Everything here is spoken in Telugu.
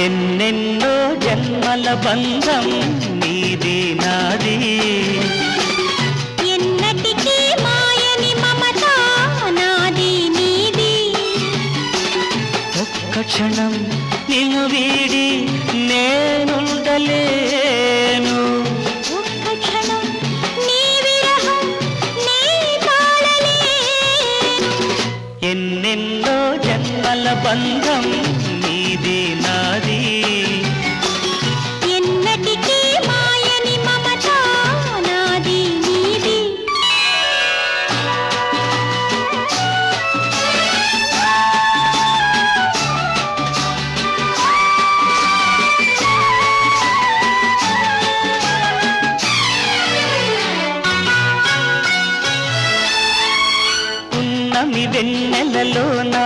ఎన్నెన్నో జన్మల బంధం నీది నాది, ఎన్నటికీ మాయని మమత నాది నీది. ఒక్క క్షణం నిన్ను వీడి నేనుండలేను, ఒక్క క్షణం నీ విరహం నీ తాళలేను. ఎన్నెన్నో జన్మల బంధం నీది నాది, ఎన్నటికీ మాయని మమత నాది నీది. ఉన్నమి వెన్నెలలోనా